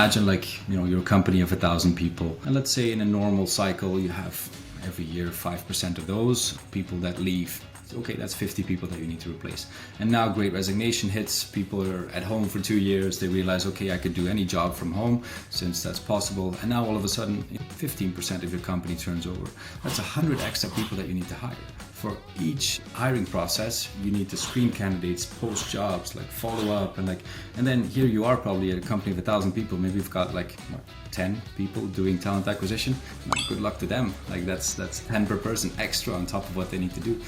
imagine you're a company of 1,000 people, and let's say in a normal cycle you have every year 5% of those people that leave. Okay, that's 50 people that you need to replace. And now Great Resignation hits. People are at home for 2 years. They realize, okay, I could do any job from home since that's possible. And now all of a sudden, 15% of your company turns over. That's 100 extra people that you need to hire. For each hiring process, you need to screen candidates, post jobs, follow up, and then here you are probably at a company of 1,000 people. Maybe you've got 10 people doing talent acquisition. Good luck to them. That's 10 per person extra on top of what they need to do.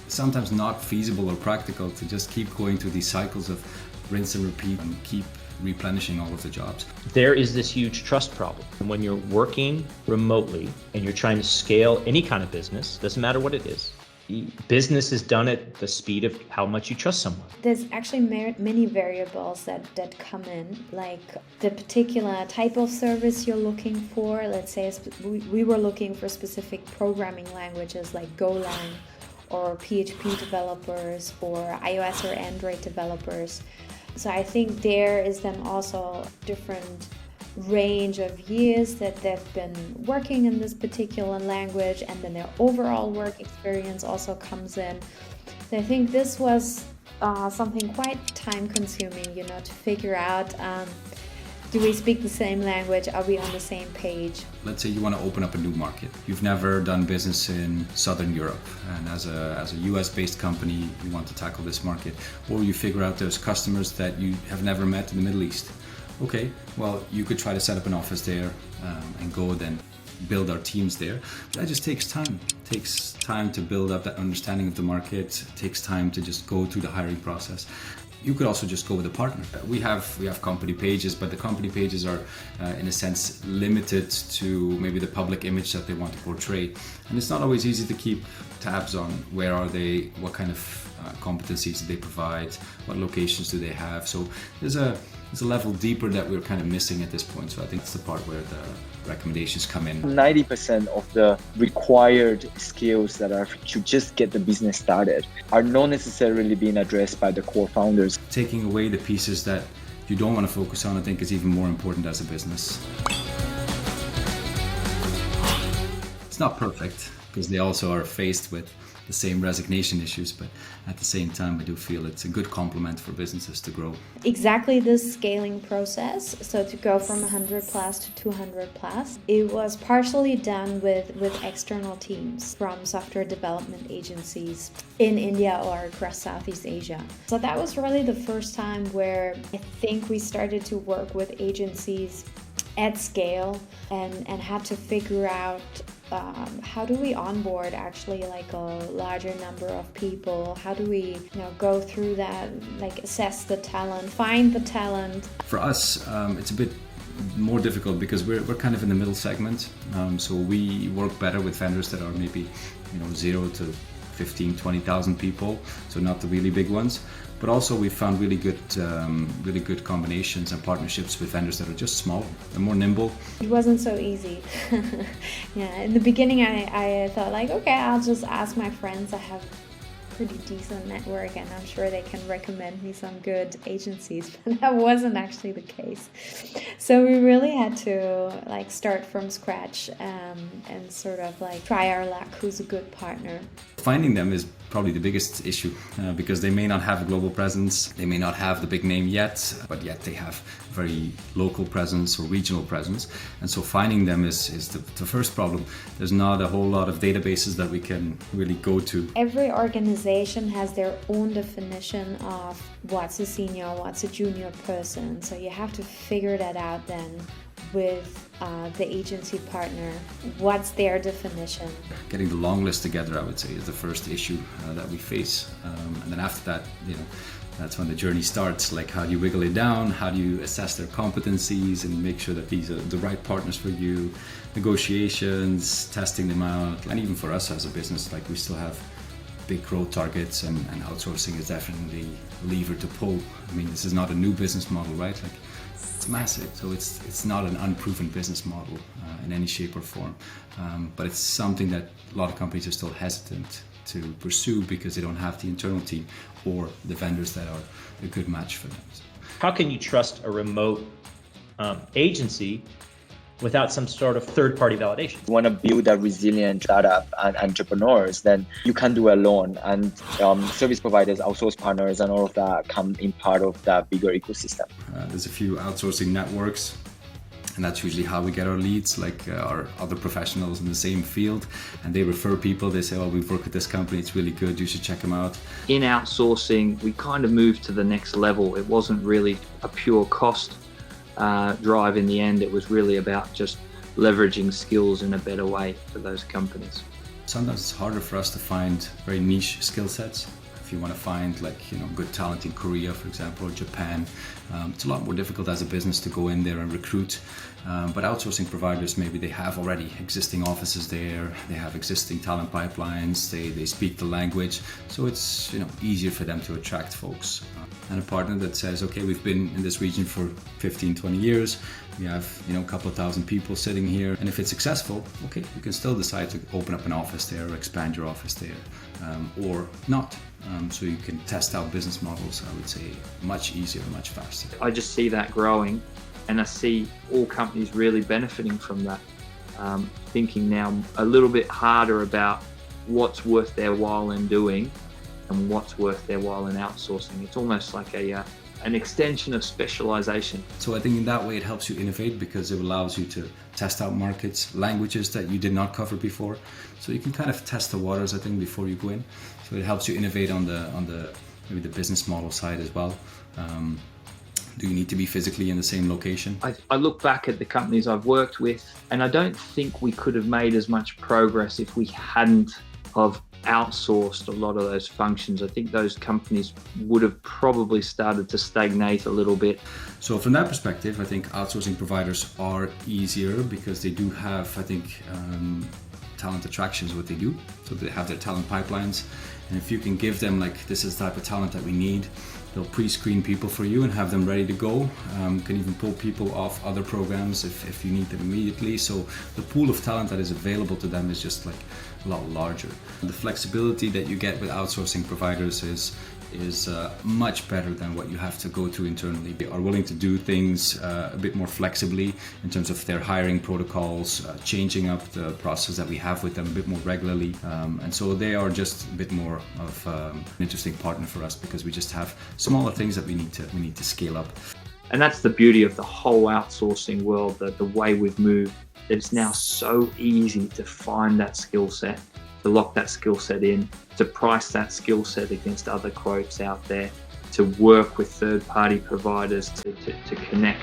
Sometimes not feasible or practical to just keep going through these cycles of rinse and repeat and keep replenishing all of the jobs. There is this huge trust problem. When you're working remotely and you're trying to scale any kind of business, doesn't matter what it is, business is done at the speed of how much you trust someone. There's actually many variables that come in, like the particular type of service you're looking for. Let's say we were looking for specific programming languages like Golang or PHP developers or iOS or Android developers. So I think there is then also different range of years that they've been working in this particular language, and then their overall work experience also comes in. So I think this was something quite time consuming, to figure out, do we speak the same language? Are we on the same page? Let's say you want to open up a new market. You've never done business in Southern Europe, and as a US-based company, you want to tackle this market. Or you figure out there's customers that you have never met in the Middle East. Okay, well, you could try to set up an office there and go then build our teams there. But that just takes time. It takes time to build up that understanding of the market. It takes time to just go through the hiring process. You could also just go with a partner. We have company pages, but the company pages are, in a sense, limited to maybe the public image that they want to portray. And it's not always easy to keep tabs on where are they, what kind of competencies do they provide, what locations do they have. So there's a level deeper that we're kind of missing at this point. So I think it's the part where the recommendations come in. 90% of the required skills that are to just get the business started are not necessarily being addressed by the core founders. Taking away the pieces that you don't want to focus on, I think, is even more important as a business. It's not perfect, because they also are faced with the same resignation issues, but at the same time, I do feel it's a good complement for businesses to grow. Exactly this scaling process, so to go from 100 plus to 200 plus, it was partially done with external teams from software development agencies in India or across Southeast Asia. So that was really the first time where I think we started to work with agencies at scale and had to figure out how do we onboard actually a larger number of people? How do we go through that, assess the talent, find the talent? For us, it's a bit more difficult because we're kind of in the middle segment. So we work better with vendors that are maybe 0 to 15, 20,000 people, so not the really big ones. But also we found really good combinations and partnerships with vendors that are just smaller and more nimble. It wasn't so easy. Yeah, in the beginning I thought okay, I'll just ask my friends. I have pretty decent network and I'm sure they can recommend me some good agencies, but that wasn't actually the case. So we really had to start from scratch and sort of try our luck, who's a good partner. Finding them is probably the biggest issue because they may not have a global presence, they may not have the big name yet, but yet they have very local presence or regional presence. And so finding them is the first problem. There's not a whole lot of databases that we can really go to. Every organization has their own definition of what's a senior, what's a junior person. So you have to figure that out then with the agency partner. What's their definition? Getting the long list together, I would say, is the first issue that we face. And then after that, that's when the journey starts. How do you wiggle it down? How do you assess their competencies and make sure that these are the right partners for you? Negotiations, testing them out. And even for us as a business, we still have big growth targets and outsourcing is definitely a lever to pull. I mean, this is not a new business model, right? It's massive, so it's not an unproven business model in any shape or form. But it's something that a lot of companies are still hesitant to pursue because they don't have the internal team or the vendors that are a good match for them. How can you trust a remote agency without some sort of third-party validation. You want to build a resilient startup and entrepreneurs, then you can't do it alone. And service providers, outsource partners, and all of that come in part of that bigger ecosystem. There's a few outsourcing networks, and that's usually how we get our leads, like our other professionals in the same field, and they refer people. They say, oh, we've worked with this company, it's really good, you should check them out. In outsourcing, we kind of moved to the next level. It wasn't really a pure cost drive in the end. It was really about just leveraging skills in a better way for those companies. Sometimes it's harder for us to find very niche skill sets. If you want to find good talent in Korea, for example, or Japan, it's a lot more difficult as a business to go in there and recruit. But outsourcing providers, maybe they have already existing offices there, they have existing talent pipelines, they speak the language, so it's easier for them to attract folks. And a partner that says, okay, we've been in this region for 15, 20 years, we have a couple of thousand people sitting here, and if it's successful, okay, you can still decide to open up an office there or expand your office there, or not. So you can test out business models, I would say, much easier, much faster. I just see that growing, and I see all companies really benefiting from that. Thinking now a little bit harder about what's worth their while in doing and what's worth their while in outsourcing. It's almost like an extension of specialization. So I think in that way it helps you innovate, because it allows you to test out markets, languages that you did not cover before. So you can kind of test the waters, I think, before you go in. So it helps you innovate on the maybe the business model side as well. Do you need to be physically in the same location? I look back at the companies I've worked with, and I don't think we could have made as much progress if we hadn't have outsourced a lot of those functions. I think those companies would have probably started to stagnate a little bit. So from that perspective, I think outsourcing providers are easier because they do have, I think, talent attraction is what they do. So they have their talent pipelines. And if you can give them, like, this is the type of talent that we need, they'll pre-screen people for you and have them ready to go. Can even pull people off other programs if you need them immediately. So the pool of talent that is available to them is just like a lot larger. The flexibility that you get with outsourcing providers is much better than what you have to go to internally. They are willing to do things a bit more flexibly in terms of their hiring protocols, changing up the process that we have with them a bit more regularly. And so they are just a bit more of an interesting partner for us, because we just have smaller things that we need to scale up. And that's the beauty of the whole outsourcing world, the way we've moved. It's now so easy to find that skill set, to lock that skill set in, to price that skill set against other quotes out there, to work with third-party providers to connect.